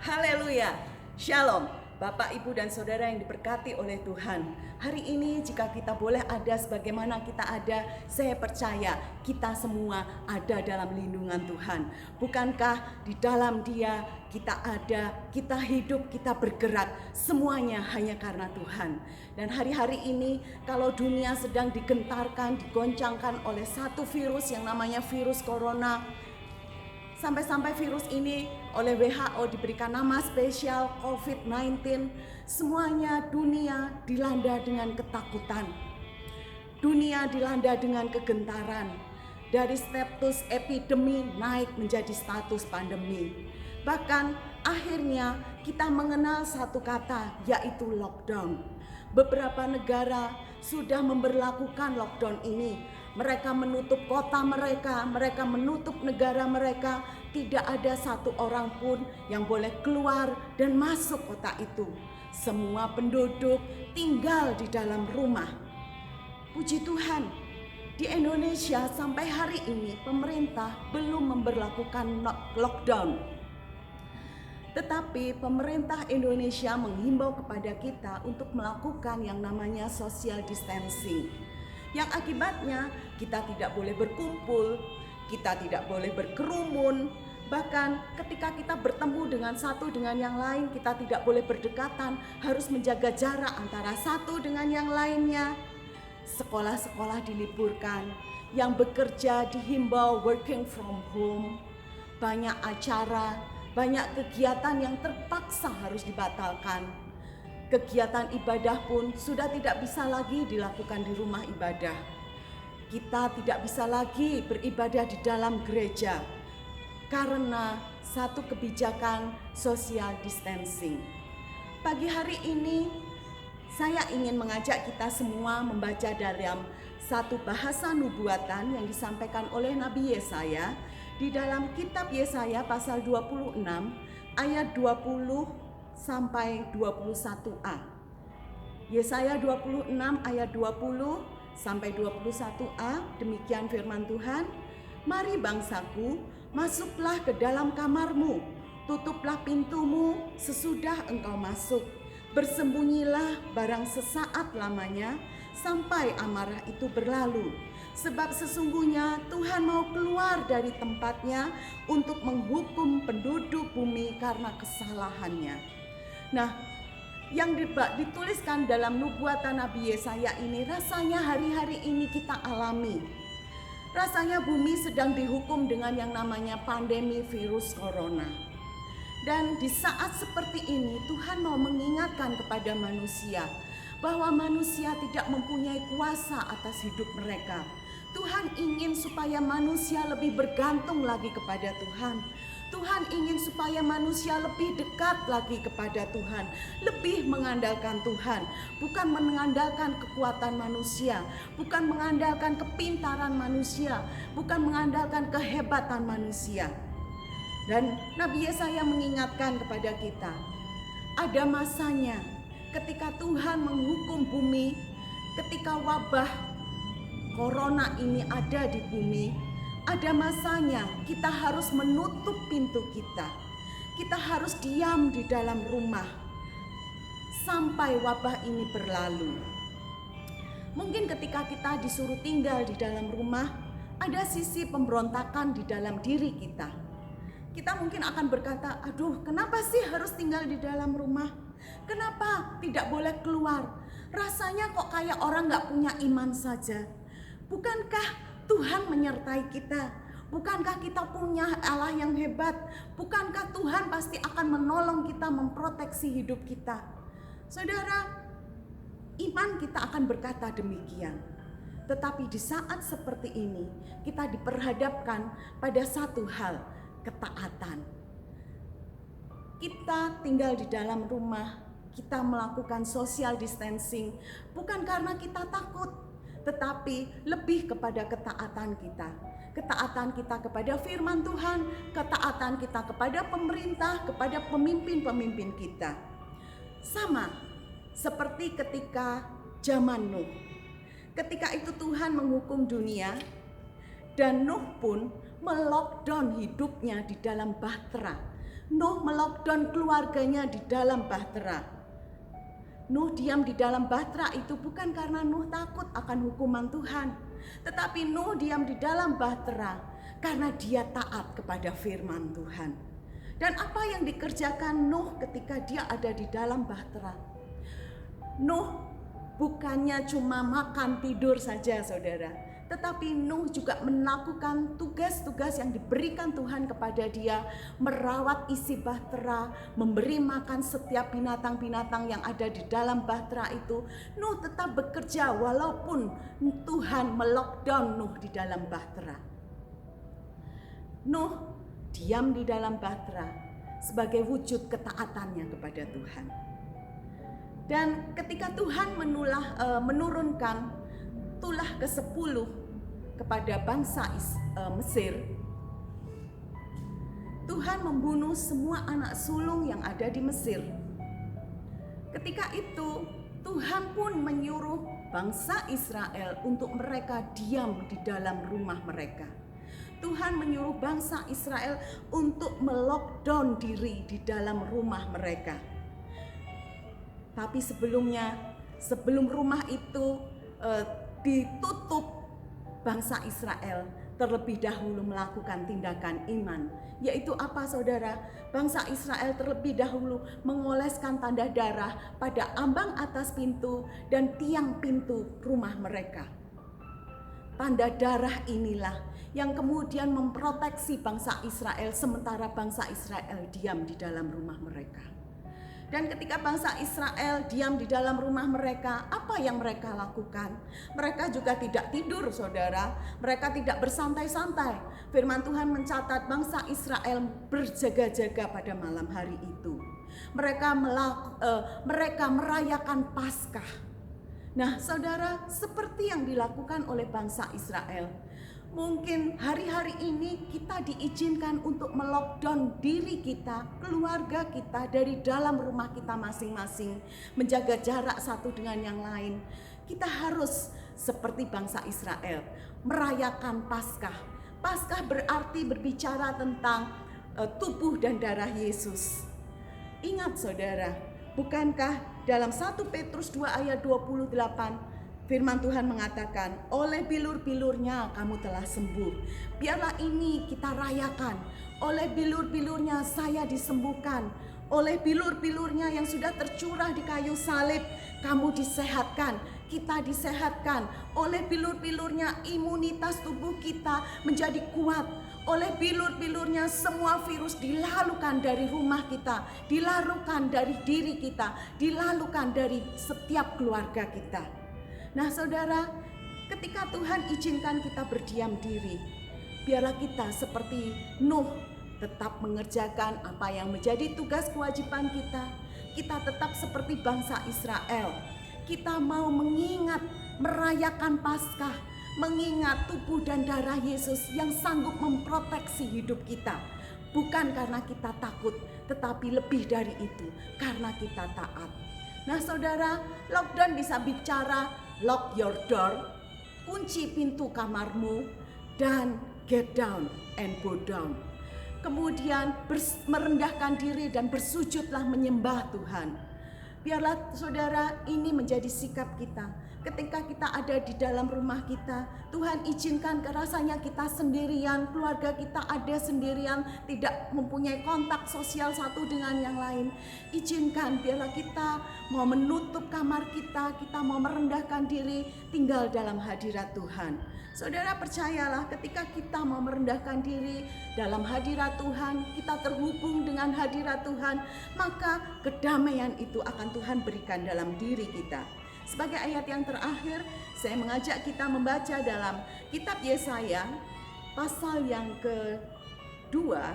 Haleluya, Shalom, Bapak, Ibu, dan Saudara yang diberkati oleh Tuhan. Hari ini jika kita boleh ada sebagaimana kita ada, saya percaya kita semua ada dalam lindungan Tuhan. Bukankah di dalam Dia kita ada, kita hidup, kita bergerak, semuanya hanya karena Tuhan. Dan hari-hari ini kalau dunia sedang digentarkan, digoncangkan oleh satu virus yang namanya virus corona, sampai-sampai virus ini oleh WHO diberikan nama spesial COVID-19. Semuanya dunia dilanda dengan ketakutan. Dunia dilanda dengan kegentaran. Dari status epidemi naik menjadi status pandemi. Bahkan akhirnya kita mengenal satu kata, yaitu lockdown. Beberapa negara sudah memberlakukan lockdown ini. Mereka menutup kota mereka menutup negara mereka. Tidak ada satu orang pun yang boleh keluar dan masuk kota itu. Semua penduduk tinggal di dalam rumah. Puji Tuhan, di Indonesia sampai hari ini pemerintah belum memberlakukan lockdown. Tetapi pemerintah Indonesia menghimbau kepada kita untuk melakukan yang namanya social distancing. Yang akibatnya kita tidak boleh berkumpul, kita tidak boleh berkerumun. Bahkan ketika kita bertemu dengan satu dengan yang lain, kita tidak boleh berdekatan, harus menjaga jarak antara satu dengan yang lainnya. Sekolah-sekolah diliburkan, yang bekerja dihimbau working from home. Banyak acara, banyak kegiatan yang terpaksa harus dibatalkan. Kegiatan ibadah pun sudah tidak bisa lagi dilakukan di rumah ibadah. Kita tidak bisa lagi beribadah di dalam gereja karena satu kebijakan social distancing. Pagi hari ini saya ingin mengajak kita semua membaca dalam satu bahasa nubuatan yang disampaikan oleh Nabi Yesaya di dalam kitab Yesaya pasal 26 ayat 20 sampai 21a. Yesaya 26 ayat 20 sampai 21a, demikian firman Tuhan. Mari bangsaku, masuklah ke dalam kamarmu, tutuplah pintumu sesudah engkau masuk. Bersembunyilah barang sesaat lamanya sampai amarah itu berlalu. Sebab sesungguhnya Tuhan mau keluar dari tempatnya untuk menghukum penduduk bumi karena kesalahannya. Nah, yang dituliskan dalam nubuatan Nabi Yesaya ini rasanya hari-hari ini kita alami. Rasanya bumi sedang dihukum dengan yang namanya pandemi virus corona. Dan di saat seperti ini Tuhan mau mengingatkan kepada manusia bahwa manusia tidak mempunyai kuasa atas hidup mereka. Tuhan ingin supaya manusia lebih bergantung lagi kepada Tuhan. Tuhan ingin supaya manusia lebih dekat lagi kepada Tuhan, lebih mengandalkan Tuhan, bukan mengandalkan kekuatan manusia, bukan mengandalkan kepintaran manusia, bukan mengandalkan kehebatan manusia. Dan Nabi Yesaya mengingatkan kepada kita, ada masanya ketika Tuhan menghukum bumi, ketika wabah corona ini ada di bumi, ada masanya kita harus menutup pintu kita. Kita harus diam di dalam rumah sampai wabah ini berlalu. Mungkin ketika kita disuruh tinggal di dalam rumah, ada sisi pemberontakan di dalam diri kita. Kita mungkin akan berkata, aduh, kenapa sih harus tinggal di dalam rumah? Kenapa tidak boleh keluar? Rasanya kok kayak orang gak punya iman saja. Bukankah Tuhan menyertai kita? Bukankah kita punya Allah yang hebat? Bukankah Tuhan pasti akan menolong kita, memproteksi hidup kita? Saudara, iman kita akan berkata demikian. Tetapi di saat seperti ini, kita diperhadapkan pada satu hal, ketaatan. Kita tinggal di dalam rumah, kita melakukan social distancing, bukan karena kita takut, tetapi lebih kepada ketaatan kita. Ketaatan kita kepada firman Tuhan, ketaatan kita kepada pemerintah, kepada pemimpin-pemimpin kita. Sama seperti ketika zaman Nuh. Ketika itu Tuhan menghukum dunia dan Nuh pun melockdown hidupnya di dalam bahtera. Nuh melockdown keluarganya di dalam bahtera. Nuh diam di dalam bahtera itu bukan karena Nuh takut akan hukuman Tuhan, tetapi Nuh diam di dalam bahtera karena dia taat kepada firman Tuhan. Dan apa yang dikerjakan Nuh ketika dia ada di dalam bahtera? Nuh bukannya cuma makan tidur saja, saudara, tetapi Nuh juga melakukan tugas-tugas yang diberikan Tuhan kepada dia, merawat isi bahtera, memberi makan setiap binatang-binatang yang ada di dalam bahtera itu. Nuh tetap bekerja walaupun Tuhan melockdown Nuh di dalam bahtera. Nuh diam di dalam bahtera sebagai wujud ketaatannya kepada Tuhan. Dan ketika Tuhan menurunkan tulah ke-10 kepada bangsa Mesir, Tuhan membunuh semua anak sulung yang ada di Mesir. Ketika itu Tuhan pun menyuruh bangsa Israel untuk mereka diam di dalam rumah mereka. Tuhan menyuruh bangsa Israel untuk melockdown diri di dalam rumah mereka. Tapi sebelum rumah itu ditutup, bangsa Israel terlebih dahulu melakukan tindakan iman. Yaitu apa, saudara? Bangsa Israel terlebih dahulu mengoleskan tanda darah pada ambang atas pintu dan tiang pintu rumah mereka. Tanda darah inilah yang kemudian memproteksi bangsa Israel sementara bangsa Israel diam di dalam rumah mereka. Dan ketika bangsa Israel diam di dalam rumah mereka, apa yang mereka lakukan? Mereka juga tidak tidur, saudara. Mereka tidak bersantai-santai. Firman Tuhan mencatat bangsa Israel berjaga-jaga pada malam hari itu. Mereka merayakan Paskah. Nah, saudara, seperti yang dilakukan oleh bangsa Israel, mungkin hari-hari ini kita diizinkan untuk melockdown diri kita, keluarga kita dari dalam rumah kita masing-masing, menjaga jarak satu dengan yang lain. Kita harus seperti bangsa Israel, merayakan Paskah. Paskah berarti berbicara tentang tubuh dan darah Yesus. Ingat, saudara, bukankah dalam 1 Petrus 2 ayat 28 firman Tuhan mengatakan, oleh bilur-bilurnya kamu telah sembuh. Biarlah ini kita rayakan. Oleh bilur-bilurnya saya disembuhkan. Oleh bilur-bilurnya yang sudah tercurah di kayu salib, kamu disehatkan. Kita disehatkan. Oleh bilur-bilurnya imunitas tubuh kita menjadi kuat. Oleh bilur-bilurnya semua virus dilalukan dari rumah kita, dilalukan dari diri kita, dilalukan dari setiap keluarga kita. Nah, saudara, ketika Tuhan izinkan kita berdiam diri, biarlah kita seperti Nuh tetap mengerjakan apa yang menjadi tugas kewajiban kita. Kita tetap seperti bangsa Israel. Kita mau mengingat, merayakan Paskah, mengingat tubuh dan darah Yesus yang sanggup memproteksi hidup kita. Bukan karena kita takut, tetapi lebih dari itu, karena kita taat. Nah, saudara, lockdown bisa bicara lock your door, kunci pintu kamarmu, dan get down and bow down. Kemudian merendahkan diri dan bersujudlah menyembah Tuhan. Biarlah, saudara, ini menjadi sikap kita. Ketika kita ada di dalam rumah kita, Tuhan izinkan rasanya kita sendirian, keluarga kita ada sendirian, tidak mempunyai kontak sosial satu dengan yang lain. Izinkan, biarlah kita mau menutup kamar kita mau merendahkan diri, tinggal dalam hadirat Tuhan. Saudara, percayalah, ketika kita mau merendahkan diri dalam hadirat Tuhan, kita terhubung dengan hadirat Tuhan, maka kedamaian itu akan Tuhan berikan dalam diri kita. Sebagai ayat yang terakhir, saya mengajak kita membaca dalam kitab Yesaya pasal yang kedua,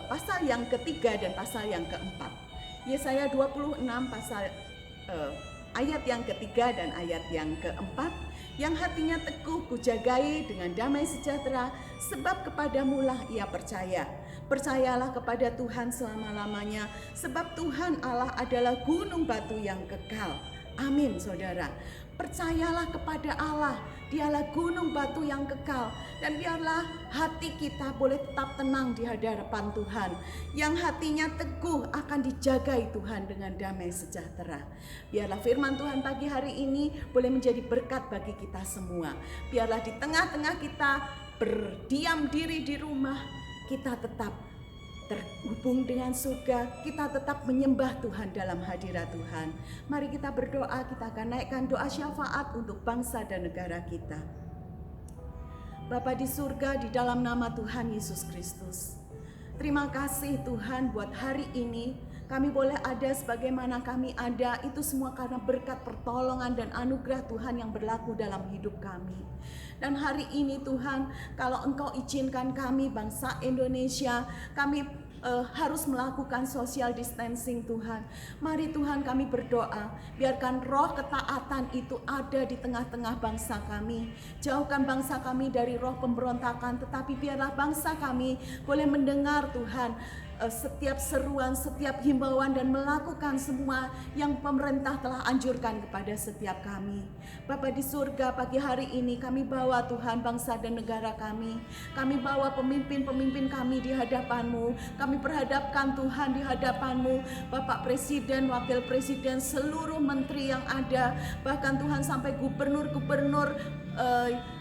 pasal yang ketiga dan pasal yang keempat. Yesaya 26 pasal ayat yang ketiga dan ayat yang keempat. Yang hatinya teguh kujagai dengan damai sejahtera, sebab kepadamulah ia percaya. Percayalah kepada Tuhan selama-lamanya, sebab Tuhan Allah adalah gunung batu yang kekal. Amin, saudara. Percayalah kepada Allah, Dialah gunung batu yang kekal. Dan biarlah hati kita boleh tetap tenang di hadapan Tuhan. Yang hatinya teguh akan dijagai Tuhan dengan damai sejahtera. Biarlah firman Tuhan pagi hari ini boleh menjadi berkat bagi kita semua. Biarlah di tengah-tengah kita berdiam diri di rumah, kita tetap terhubung dengan surga, kita tetap menyembah Tuhan dalam hadirat Tuhan. Mari kita berdoa, kita akan naikkan doa syafaat untuk bangsa dan negara kita. Bapa di surga, di dalam nama Tuhan Yesus Kristus, terima kasih Tuhan buat hari ini. Kami boleh ada sebagaimana kami ada, itu semua karena berkat pertolongan dan anugerah Tuhan yang berlaku dalam hidup kami. Dan hari ini Tuhan, kalau Engkau izinkan kami bangsa Indonesia, kami harus melakukan social distancing Tuhan. Mari Tuhan kami berdoa, biarkan roh ketaatan itu ada di tengah-tengah bangsa kami. Jauhkan bangsa kami dari roh pemberontakan, tetapi biarlah bangsa kami boleh mendengar Tuhan setiap seruan, setiap himbauan dan melakukan semua yang pemerintah telah anjurkan kepada setiap kami. Bapa di surga, pagi hari ini kami bawa Tuhan bangsa dan negara kami. Kami bawa pemimpin-pemimpin kami di hadapan-Mu. Kami perhadapkan Tuhan di hadapan-Mu, Bapak Presiden, Wakil Presiden, seluruh menteri yang ada, bahkan Tuhan sampai gubernur-gubernur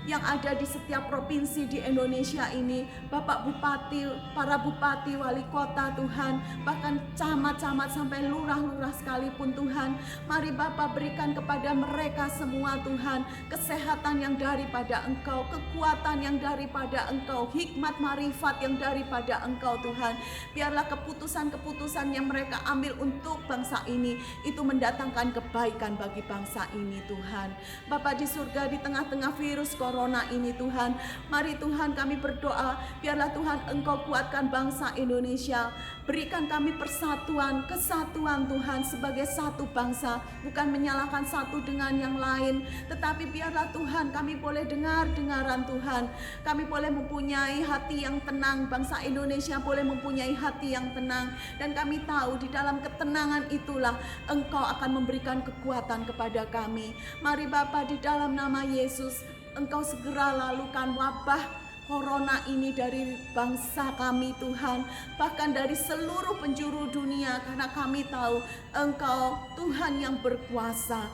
yang ada di setiap provinsi di Indonesia ini, Bapak Bupati, para Bupati, Wali Kota Tuhan, bahkan camat-camat sampai lurah-lurah sekalipun Tuhan. Mari Bapak berikan kepada mereka semua Tuhan, kesehatan yang daripada Engkau, kekuatan yang daripada Engkau, hikmat marifat yang daripada Engkau Tuhan. Biarlah keputusan-keputusan yang mereka ambil untuk bangsa ini, itu mendatangkan kebaikan bagi bangsa ini Tuhan. Bapak di surga, di tengah-tengah virus corona ini Tuhan, mari Tuhan kami berdoa, biarlah Tuhan Engkau kuatkan bangsa Indonesia. Berikan kami persatuan, kesatuan Tuhan sebagai satu bangsa, bukan menyalahkan satu dengan yang lain, tetapi biarlah Tuhan kami boleh dengar-dengaran Tuhan. Kami boleh mempunyai hati yang tenang, bangsa Indonesia boleh mempunyai hati yang tenang, dan kami tahu di dalam ketenangan itulah Engkau akan memberikan kekuatan kepada kami. Mari Bapa, di dalam nama Yesus, Engkau segera lalukan wabah Corona ini dari bangsa kami Tuhan, bahkan dari seluruh penjuru dunia, karena kami tahu Engkau Tuhan yang berkuasa.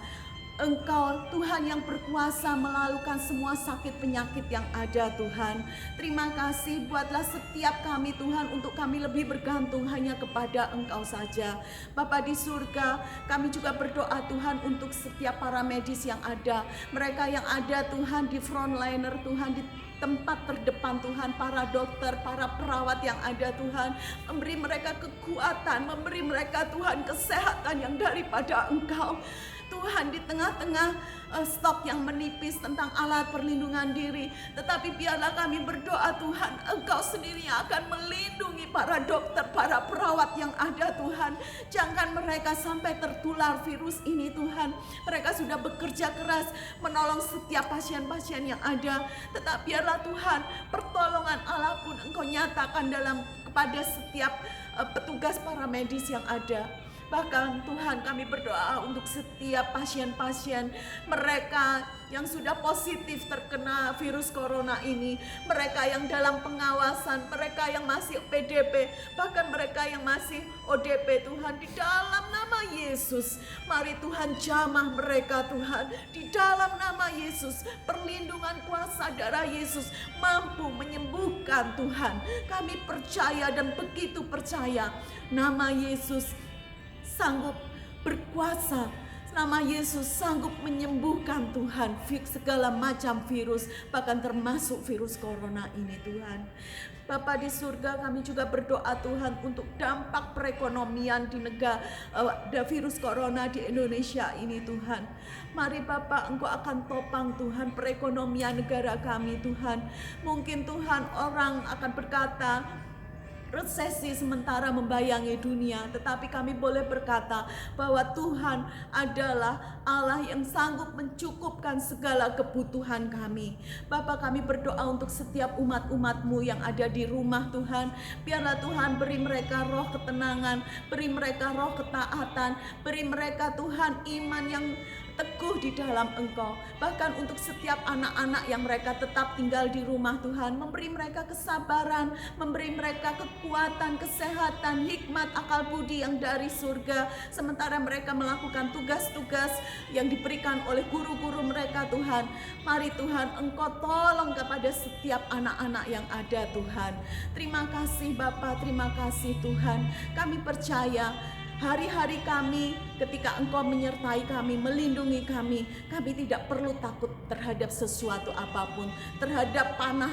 Engkau Tuhan yang berkuasa melalukan semua sakit penyakit yang ada Tuhan. Terima kasih, buatlah setiap kami Tuhan untuk kami lebih bergantung hanya kepada Engkau saja. Bapa di surga, kami juga berdoa Tuhan untuk setiap para medis yang ada, mereka yang ada Tuhan di frontliner Tuhan, di tempat terdepan Tuhan, para dokter, para perawat yang ada Tuhan, memberi mereka kekuatan, memberi mereka Tuhan kesehatan yang daripada Engkau Tuhan, di tengah-tengah stok yang menipis tentang alat perlindungan diri. Tetapi biarlah kami berdoa Tuhan, Engkau sendiri yang akan melindungi para dokter, para perawat yang ada Tuhan. Jangan mereka sampai tertular virus ini Tuhan. Mereka sudah bekerja keras menolong setiap pasien-pasien yang ada. Tetapi biarlah Tuhan, pertolongan Allah pun Engkau nyatakan kepada setiap petugas para medis yang ada. Bahkan Tuhan, kami berdoa untuk setiap pasien-pasien, mereka yang sudah positif terkena virus corona ini, mereka yang dalam pengawasan, mereka yang masih PDP, bahkan mereka yang masih ODP Tuhan, di dalam nama Yesus, mari Tuhan jamah mereka Tuhan, di dalam nama Yesus, perlindungan kuasa darah Yesus mampu menyembuhkan Tuhan. Kami percaya dan begitu percaya, nama Yesus sanggup berkuasa, nama Yesus sanggup menyembuhkan Tuhan segala macam virus, bahkan termasuk virus corona ini Tuhan. Bapa di surga, kami juga berdoa Tuhan untuk dampak perekonomian di negara virus corona di Indonesia ini Tuhan. Mari Bapa, Engkau akan topang Tuhan perekonomian negara kami Tuhan. Mungkin Tuhan orang akan berkata, resesi sementara membayangi dunia, tetapi kami boleh berkata bahwa Tuhan adalah Allah yang sanggup mencukupkan segala kebutuhan kami. Bapa, kami berdoa untuk setiap umat-umat-Mu yang ada di rumah Tuhan. Biarlah Tuhan beri mereka roh ketenangan, beri mereka roh ketaatan, beri mereka Tuhan iman yang teguh di dalam Engkau. Bahkan untuk setiap anak-anak yang mereka tetap tinggal di rumah Tuhan, memberi mereka kesabaran, memberi mereka kekuatan, kesehatan, hikmat, akal budi yang dari surga, sementara mereka melakukan tugas-tugas yang diberikan oleh guru-guru mereka Tuhan. Mari Tuhan, Engkau tolong kepada setiap anak-anak yang ada Tuhan. Terima kasih Bapa, terima kasih Tuhan. Kami percaya hari-hari kami ketika Engkau menyertai kami, melindungi kami tidak perlu takut terhadap sesuatu apapun, terhadap panah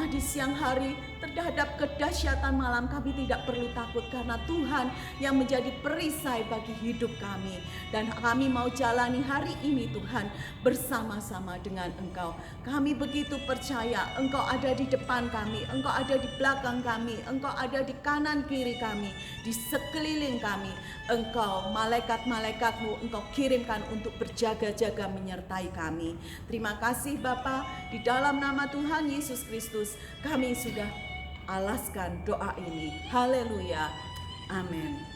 di siang hari, terhadap kedahsyatan malam. Kami tidak perlu takut karena Tuhan yang menjadi perisai bagi hidup kami. Dan kami mau jalani hari ini Tuhan bersama-sama dengan Engkau. Kami begitu percaya Engkau ada di depan kami, Engkau ada di belakang kami, Engkau ada di kanan kiri kami, di sekeliling kami. Engkau, malaikat-malaikatmu Engkau kirimkan untuk berjaga-jaga menyertai kami. Terima kasih Bapa, di dalam nama Tuhan Yesus Kristus kami sudah alaskan doa ini. Haleluya. Amin.